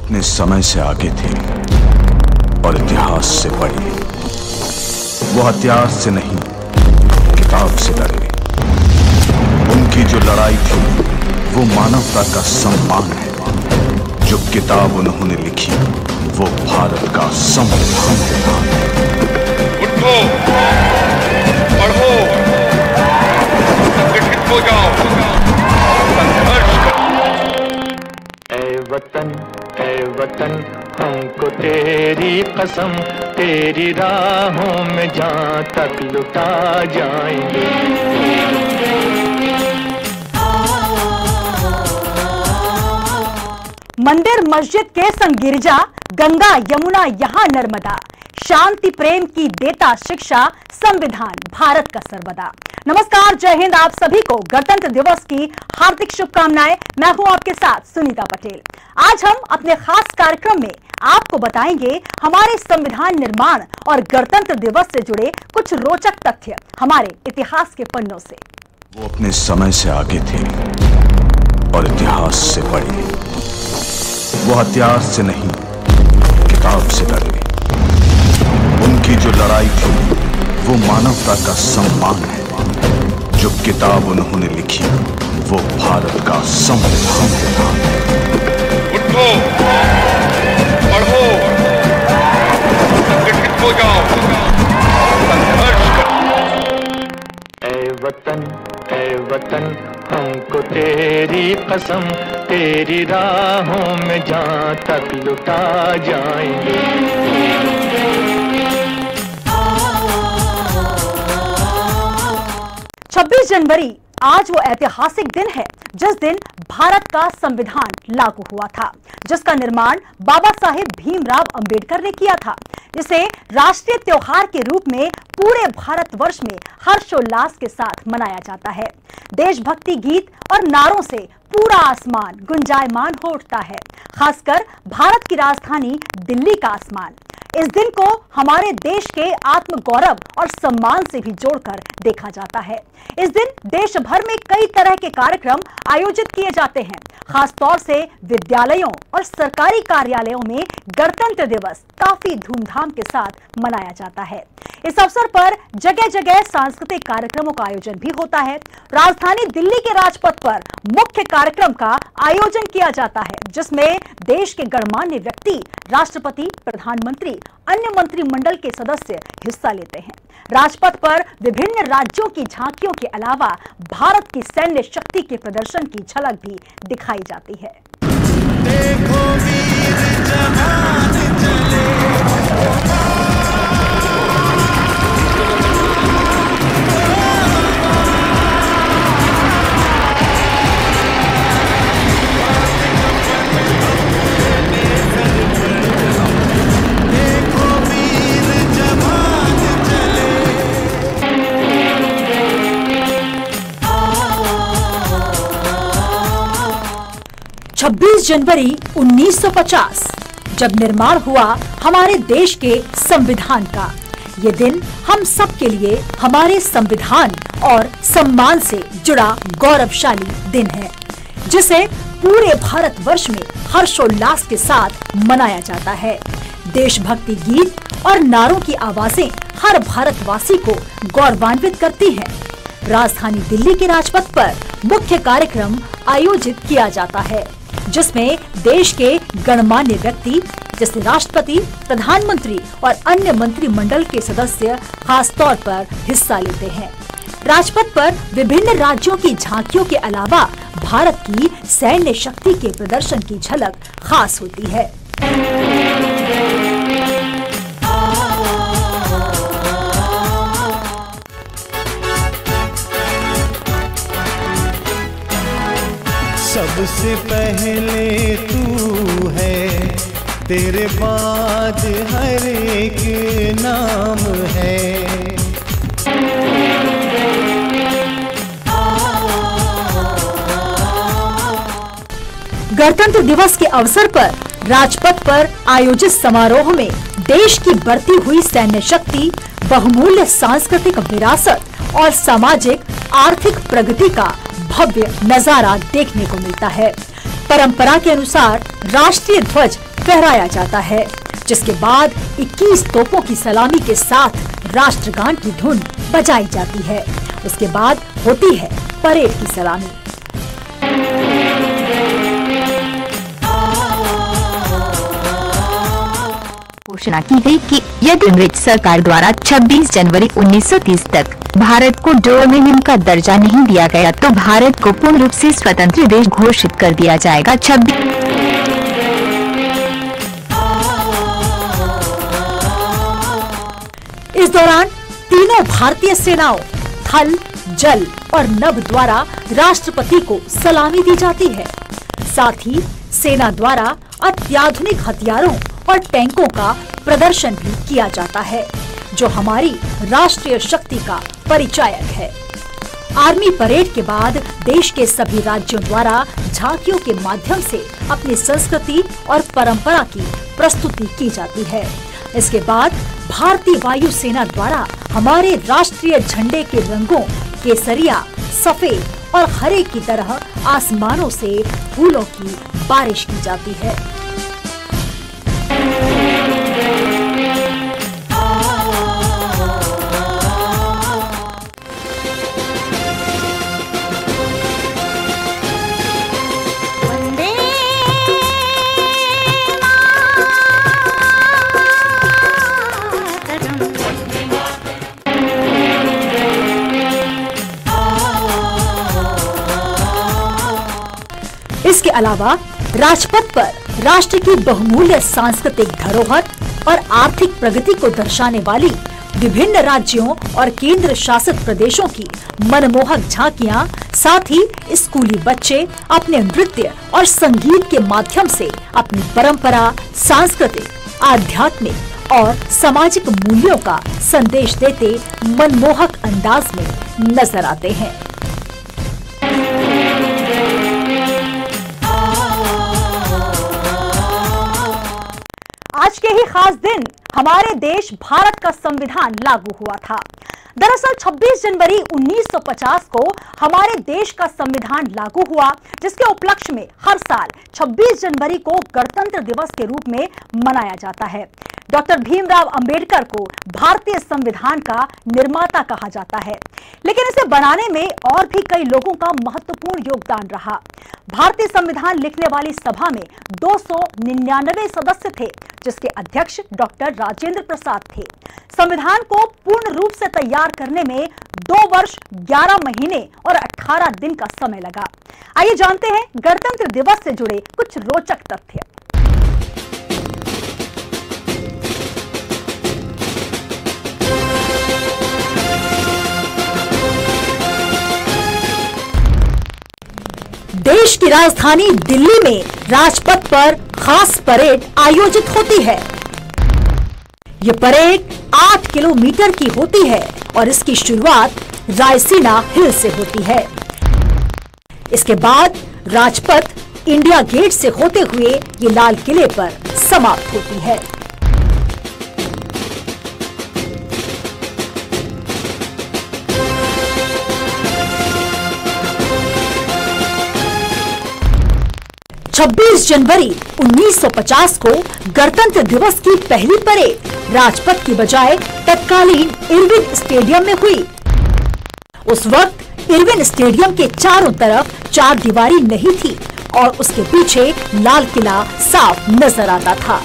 अपने समय से आगे थे और इतिहास से पढ़े। वो हथियार से नहीं, किताब से लड़े। उनकी जो लड़ाई थी वो मानवता का सम्मान है। जो किताब उन्होंने लिखी वो भारत का संविधान है। उठो, पढ़ो, संगठित हो जाओ, संघर्ष करो। ऐ वतन हमको तेरी कसम, तेरी राहों में जहाँ तक लुटा जाएंगे। मंदिर मस्जिद के संग गिरजा, गंगा यमुना यहाँ नर्मदा, शांति प्रेम की देता शिक्षा, संविधान भारत का सर्वदा। नमस्कार, जय हिंद। आप सभी को गणतंत्र दिवस की हार्दिक शुभकामनाएं। मैं हूं आपके साथ सुनीता पटेल। आज हम अपने खास कार्यक्रम में आपको बताएंगे हमारे संविधान निर्माण और गणतंत्र दिवस से जुड़े कुछ रोचक तथ्य हमारे इतिहास के पन्नों से। वो अपने समय से आगे थे और इतिहास से पढ़े। वो हथियार से नहीं, किताब से लड़े। उनकी जो लड़ाई थी वो मानवता का सम्मान है। जो किताब उन्होंने लिखी वो भारत का संविधान है। उठो, पढ़ो, संगठित हो जाओ, संघर्ष करो। ऐ वतन हमको तेरी कसम, तेरी राहों में जहाँ तक लुटा जाएंगे। 26 जनवरी आज वो ऐतिहासिक दिन है जिस दिन भारत का संविधान लागू हुआ था, जिसका निर्माण बाबा साहेब भीमराव अंबेडकर ने किया था। इसे राष्ट्रीय त्योहार के रूप में पूरे भारतवर्ष में हर्षोल्लास के साथ मनाया जाता है। देशभक्ति गीत और नारों से पूरा आसमान गुंजायमान हो उठता है, खासकर भारत की राजधानी दिल्ली का आसमान। इस दिन को हमारे देश के आत्म गौरव और सम्मान से भी जोड़कर देखा जाता है। इस दिन देश भर में कई तरह के कार्यक्रम आयोजित किए जाते हैं। खास तौर से विद्यालयों और सरकारी कार्यालयों में गणतंत्र दिवस काफी धूमधाम के साथ मनाया जाता है। इस अवसर पर जगह जगह सांस्कृतिक कार्यक्रमों का आयोजन भी होता है। राजधानी दिल्ली के राजपथ पर मुख्य कार्यक्रम का आयोजन किया जाता है, जिसमें देश के गणमान्य व्यक्ति, राष्ट्रपति, प्रधानमंत्री, अन्य मंत्रिमंडल के सदस्य हिस्सा लेते हैं। राजपथ पर विभिन्न राज्यों की झांकियों के अलावा भारत की सैन्य शक्ति के प्रदर्शन की झलक भी दिखाई जाती है। देखो वीर जवान चले, 26 जनवरी 1950 जब निर्माण हुआ हमारे देश के संविधान का। ये दिन हम सब के लिए हमारे संविधान और सम्मान से जुड़ा गौरवशाली दिन है, जिसे पूरे भारतवर्ष में हर्षोल्लास के साथ मनाया जाता है। देशभक्ति गीत और नारों की आवाजें हर भारतवासी को गौरवान्वित करती हैं। राजधानी दिल्ली के राजपथ पर मुख्य कार्यक्रम आयोजित किया जाता है, जिसमें देश के गणमान्य व्यक्ति जैसे राष्ट्रपति, प्रधानमंत्री और अन्य मंत्रिमंडल के सदस्य खास तौर पर हिस्सा लेते हैं। राजपथ पर विभिन्न राज्यों की झांकियों के अलावा भारत की सैन्य शक्ति के प्रदर्शन की झलक खास होती है। सबसे पहले तू है, तेरे बाद हर एक नाम है। गणतंत्र दिवस के अवसर पर राजपथ पर आयोजित समारोह में देश की बढ़ती हुई सैन्य शक्ति, बहुमूल्य सांस्कृतिक विरासत और सामाजिक आर्थिक प्रगति का भव्य नजारा देखने को मिलता है। परंपरा के अनुसार राष्ट्रीय ध्वज फहराया जाता है, जिसके बाद 21 तोपों की सलामी के साथ राष्ट्रगान की धुन बजाई जाती है। उसके बाद होती है परेड की सलामी। घोषणा की गई कि यदि अंग्रेज सरकार द्वारा 26 जनवरी 1930 तक भारत को डोमिनियन का दर्जा नहीं दिया गया तो भारत को पूर्ण रूप से स्वतंत्र देश घोषित कर दिया जाएगा। 26 इस दौरान तीनों भारतीय सेनाओं थल, जल और नभ द्वारा राष्ट्रपति को सलामी दी जाती है। साथ ही सेना द्वारा अत्याधुनिक हथियारों और टैंकों का प्रदर्शन भी किया जाता है, जो हमारी राष्ट्रीय शक्ति का परिचायक है। आर्मी परेड के बाद देश के सभी राज्यों द्वारा झांकियों के माध्यम से अपनी संस्कृति और परंपरा की प्रस्तुति की जाती है। इसके बाद भारतीय वायुसेना द्वारा हमारे राष्ट्रीय झंडे के रंगों केसरिया, सफेद और हरे की तरह आसमानों से फूलों की बारिश की जाती है। इसके अलावा राजपथ पर राष्ट्र की बहुमूल्य सांस्कृतिक धरोहर और आर्थिक प्रगति को दर्शाने वाली विभिन्न राज्यों और केंद्र शासित प्रदेशों की मनमोहक झांकियां, साथ ही स्कूली बच्चे अपने नृत्य और संगीत के माध्यम से अपनी परंपरा, सांस्कृतिक, आध्यात्मिक और सामाजिक मूल्यों का संदेश देते मनमोहक अंदाज में नजर आते हैं। आज के ही खास दिन हमारे देश भारत का संविधान लागू हुआ था। दरअसल 26 जनवरी 1950 को हमारे देश का संविधान लागू हुआ, जिसके उपलक्ष्य में हर साल 26 जनवरी को गणतंत्र दिवस के रूप में मनाया जाता है। डॉक्टर भीमराव अंबेडकर को भारतीय संविधान का निर्माता कहा जाता है, लेकिन इसे बनाने में और भी कई लोगों का महत्वपूर्ण योगदान रहा। भारतीय संविधान लिखने वाली सभा में 299 सदस्य थे, जिसके अध्यक्ष डॉक्टर राजेंद्र प्रसाद थे। संविधान को पूर्ण रूप से तैयार करने में 2 वर्ष 11 महीने और 18 दिन का समय लगा। आइए जानते हैं गणतंत्र दिवस से जुड़े कुछ रोचक तथ्य। देश की राजधानी दिल्ली में राजपथ पर खास परेड आयोजित होती है। ये परेड 8 किलोमीटर की होती है और इसकी शुरुआत रायसीना हिल से होती है। इसके बाद राजपथ इंडिया गेट से होते हुए ये लाल किले पर समाप्त होती है। छब्बीस जनवरी 1950 को गणतंत्र दिवस की पहली परेड राजपथ की बजाय तत्कालीन इरविन स्टेडियम में हुई। उस वक्त इरविन स्टेडियम के चारों तरफ 4 दीवारी नहीं थी और उसके पीछे लाल किला साफ नजर आता था।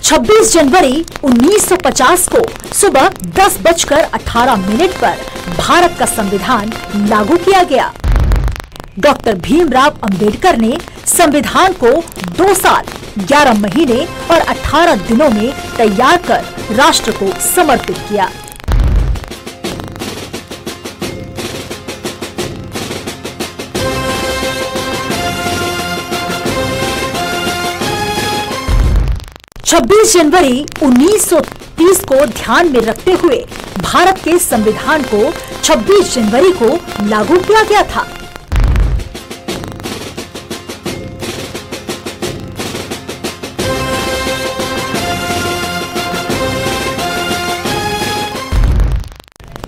छब्बीस जनवरी 1950 को सुबह 10:18 पर भारत का संविधान लागू किया गया। डॉक्टर भीमराव अंबेडकर ने संविधान को 2 साल 11 महीने और 18 दिनों में तैयार कर राष्ट्र को समर्पित किया। छब्बीस जनवरी 1930 को ध्यान में रखते हुए भारत के संविधान को 26 जनवरी को लागू किया गया था।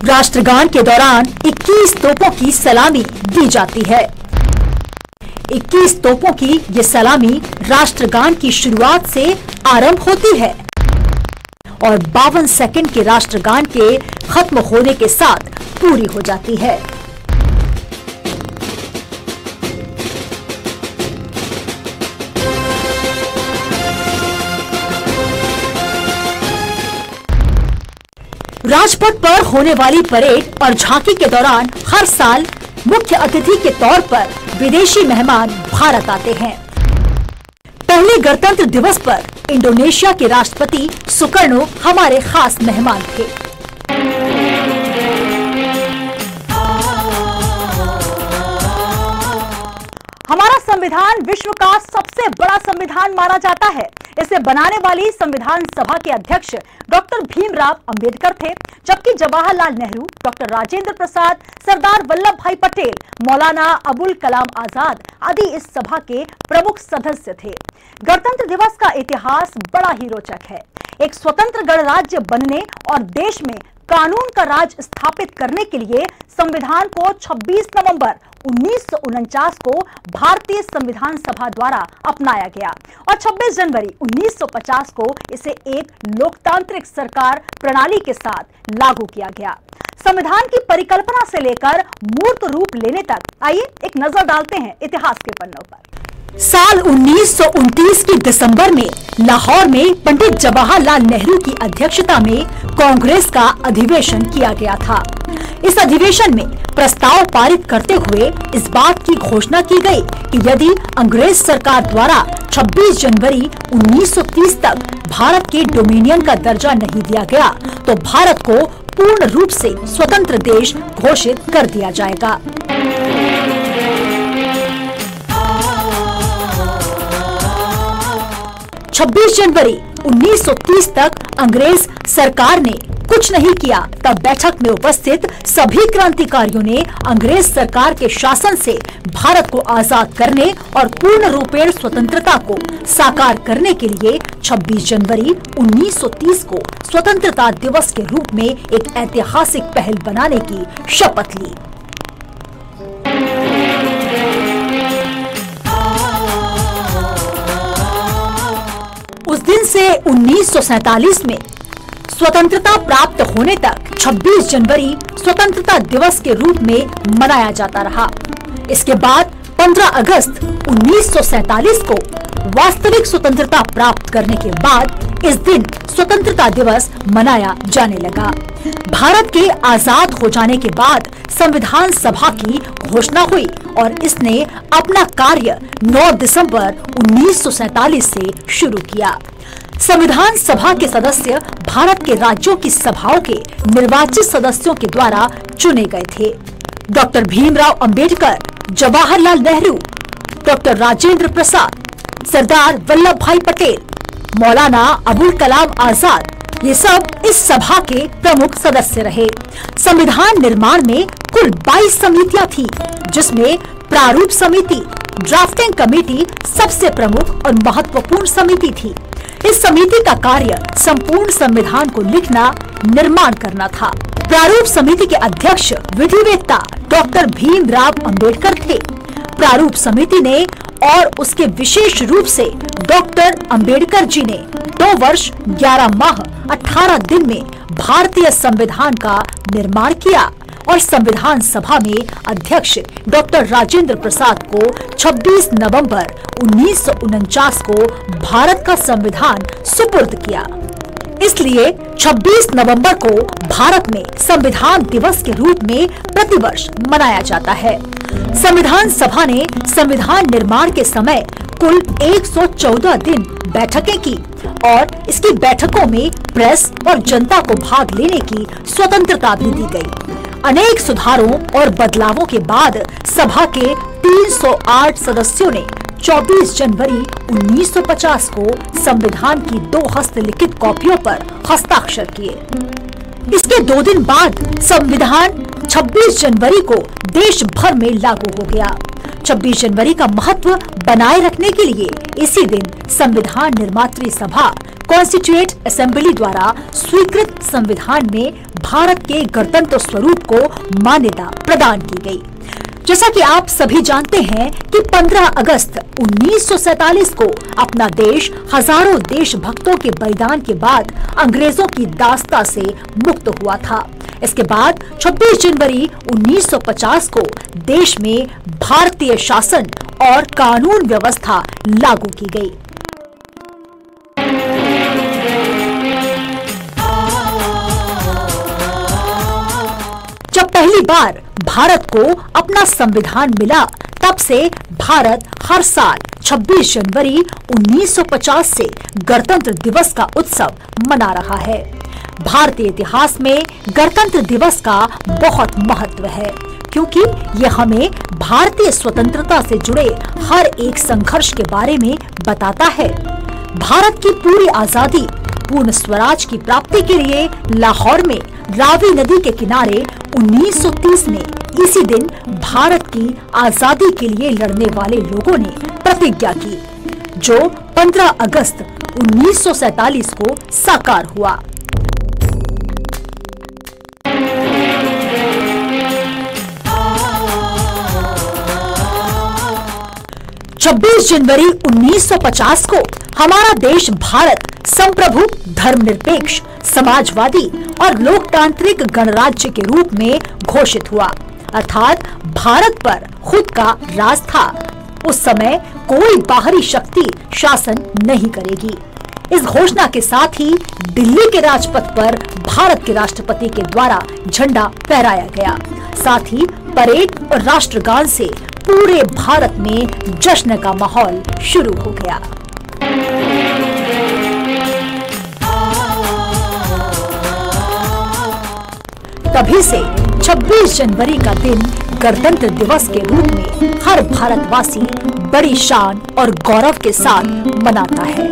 राष्ट्रगान के दौरान 21 तोपों की सलामी दी जाती है। 21 तोपों की ये सलामी राष्ट्रगान की शुरुआत से आरंभ होती है और 52 सेकंड के राष्ट्रगान के खत्म होने के साथ पूरी हो जाती है। राजपथ पर होने वाली परेड और झांकी के दौरान हर साल मुख्य अतिथि के तौर पर विदेशी मेहमान भारत आते हैं। पहले गणतंत्र दिवस पर इंडोनेशिया के राष्ट्रपति सुकर्णो हमारे खास मेहमान थे। हमारा संविधान विश्व का सबसे बड़ा संविधान माना जाता है। इसे बनाने वाली संविधान सभा के अध्यक्ष डॉक्टर भीमराव अंबेडकर थे, जबकि जवाहरलाल नेहरू, डॉक्टर राजेंद्र प्रसाद, सरदार वल्लभ भाई पटेल, मौलाना अबुल कलाम आजाद आदि इस सभा के प्रमुख सदस्य थे। गणतंत्र दिवस का इतिहास बड़ा ही रोचक है। एक स्वतंत्र गणराज्य बनने और देश में कानून का राज स्थापित करने के लिए संविधान को 26 नवंबर 1949 को भारतीय संविधान सभा द्वारा अपनाया गया और 26 जनवरी 1950 को इसे एक लोकतांत्रिक सरकार प्रणाली के साथ लागू किया गया। संविधान की परिकल्पना से लेकर मूर्त रूप लेने तक आइए एक नजर डालते हैं इतिहास के पन्नों पर। साल 1929 की दिसंबर में लाहौर में पंडित जवाहरलाल नेहरू की अध्यक्षता में कांग्रेस का अधिवेशन किया गया था। इस अधिवेशन में प्रस्ताव पारित करते हुए इस बात की घोषणा की गई कि यदि अंग्रेज सरकार द्वारा 26 जनवरी 1930 तक भारत के डोमिनियन का दर्जा नहीं दिया गया तो भारत को पूर्ण रूप से स्वतंत्र देश घोषित कर दिया जाएगा। 26 जनवरी 1930 तक अंग्रेज सरकार ने कुछ नहीं किया, तब बैठक में उपस्थित सभी क्रांतिकारियों ने अंग्रेज सरकार के शासन से भारत को आजाद करने और पूर्ण रूपेण स्वतंत्रता को साकार करने के लिए 26 जनवरी 1930 को स्वतंत्रता दिवस के रूप में एक ऐतिहासिक पहल बनाने की शपथ ली। उस दिन से 1947 में स्वतंत्रता प्राप्त होने तक 26 जनवरी स्वतंत्रता दिवस के रूप में मनाया जाता रहा। इसके बाद 15 अगस्त 1947 को वास्तविक स्वतंत्रता प्राप्त करने के बाद इस दिन स्वतंत्रता दिवस मनाया जाने लगा। भारत के आजाद हो जाने के बाद संविधान सभा की घोषणा हुई और इसने अपना कार्य 9 दिसंबर 1947 से शुरू किया। संविधान सभा के सदस्य भारत के राज्यों की सभाओं के निर्वाचित सदस्यों के द्वारा चुने गए थे। डॉक्टर भीमराव अंबेडकर, जवाहरलाल नेहरू, डॉक्टर राजेंद्र प्रसाद, सरदार वल्लभ भाई पटेल, मौलाना अबुल कलाम आजाद, ये सब इस सभा के प्रमुख सदस्य रहे। संविधान निर्माण में कुल 22 समितियां थी, जिसमें प्रारूप समिति, ड्राफ्टिंग कमेटी सबसे प्रमुख और महत्वपूर्ण समिति थी। इस समिति का कार्य संपूर्ण संविधान को लिखना, निर्माण करना था। प्रारूप समिति के अध्यक्ष विधिवेत्ता डॉक्टर भीमराव अंबेडकर थे। प्रारूप समिति ने और उसके विशेष रूप से डॉक्टर अंबेडकर जी ने 2 वर्ष 11 माह 18 दिन में भारतीय संविधान का निर्माण किया और संविधान सभा में अध्यक्ष डॉक्टर राजेंद्र प्रसाद को 26 नवंबर 1949 को भारत का संविधान सुपुर्द किया। इसलिए 26 नवंबर को भारत में संविधान दिवस के रूप में प्रतिवर्ष मनाया जाता है। संविधान सभा ने संविधान निर्माण के समय कुल 114 दिन बैठकें की और इसकी बैठकों में प्रेस और जनता को भाग लेने की स्वतंत्रता भी दी गई। अनेक सुधारों और बदलावों के बाद सभा के 308 सदस्यों ने 24 जनवरी 1950 को संविधान की 2 हस्तलिखित कॉपियों पर हस्ताक्षर किए। इसके 2 दिन बाद संविधान 26 जनवरी को देश भर में लागू हो गया। 26 जनवरी का महत्व बनाए रखने के लिए इसी दिन संविधान निर्मात्री सभा कॉन्स्टिट्यूएंट असेंबली द्वारा स्वीकृत संविधान में भारत के गणतंत्र स्वरूप को मान्यता प्रदान की गई। जैसा कि आप सभी जानते हैं कि 15 अगस्त 1947 को अपना देश हजारों देशभक्तों के बलिदान के बाद अंग्रेजों की दास्ता से मुक्त हुआ था। इसके बाद 26 जनवरी 1950 को देश में भारतीय शासन और कानून व्यवस्था लागू की गई। जब पहली बार भारत को अपना संविधान मिला, तब से भारत हर साल 26 जनवरी 1950 से गणतंत्र दिवस का उत्सव मना रहा है। भारतीय इतिहास में गणतंत्र दिवस का बहुत महत्व है, क्योंकि यह हमें भारतीय स्वतंत्रता से जुड़े हर एक संघर्ष के बारे में बताता है। भारत की पूरी आजादी, पूर्ण स्वराज की प्राप्ति के लिए लाहौर में रावी नदी के किनारे 1930 में इसी दिन भारत की आजादी के लिए लड़ने वाले लोगों ने प्रतिज्ञा की, जो 15 अगस्त 1947 को साकार हुआ। छब्बीस जनवरी 1950 को हमारा देश भारत संप्रभु, धर्मनिरपेक्ष, समाजवादी और लोकतांत्रिक गणराज्य के रूप में घोषित हुआ, अर्थात भारत पर खुद का राज था। उस समय कोई बाहरी शक्ति शासन नहीं करेगी। इस घोषणा के साथ ही दिल्ली के राजपथ पर भारत के राष्ट्रपति के द्वारा झंडा फहराया गया। साथ ही परेड और राष्ट्रगान से पूरे भारत में जश्न का माहौल शुरू हो गया। तभी से 26 जनवरी का दिन गणतंत्र दिवस के रूप में हर भारतवासी बड़ी शान और गौरव के साथ मनाता है।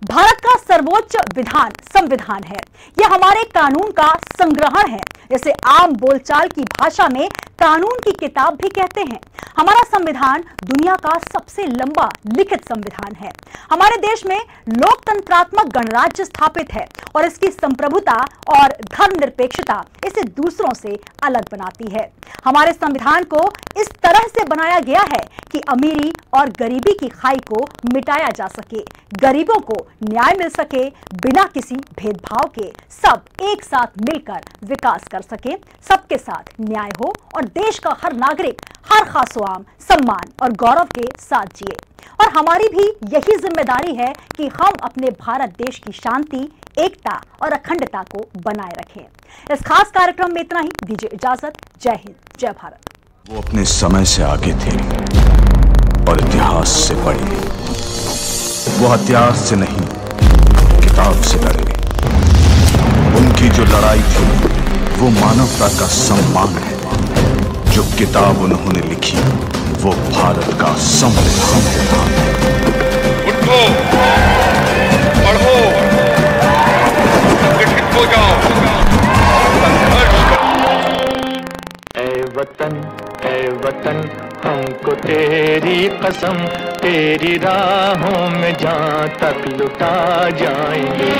भारत का सर्वोच्च विधान संविधान है। यह हमारे कानून का संग्रहण है, जिसे आम बोलचाल की भाषा में कानून की किताब भी कहते हैं। हमारा संविधान दुनिया का सबसे लंबा लिखित संविधान है। हमारे देश में लोकतंत्रात्मक गणराज्य स्थापित है और इसकी संप्रभुता और धर्मनिरपेक्षता इसे दूसरों से अलग बनाती है। हमारे संविधान को इस तरह से बनाया गया है कि अमीरी और गरीबी की खाई को मिटाया जा सके, गरीबों को न्याय मिल सके, बिना किसी भेदभाव के सब एक साथ मिलकर विकास कर सके, सबके साथ न्याय हो और देश का हर नागरिक हर खासो आम सम्मान और गौरव के साथ जिए। और हमारी भी यही जिम्मेदारी है कि हम अपने भारत देश की शांति, एकता और अखंडता को बनाए रखें। इस खास कार्यक्रम में इतना ही। दीजिए इजाजत। जय हिंद, जय भारत। वो अपने समय से आगे थे और इतिहास से पढ़े। वो हथियार से नहीं, किताब से लड़े। उनकी जो लड़ाई थी वो मानवता का सम्मान है। जो किताब उन्होंने लिखी वो भारत का संविधान है। उठो, पढ़ो, संगठित हो जाओ, संघर्ष करो। ऐ वतन हमको तेरी कसम, तेरी राहों में जहाँ तक लुटा जाएंगे।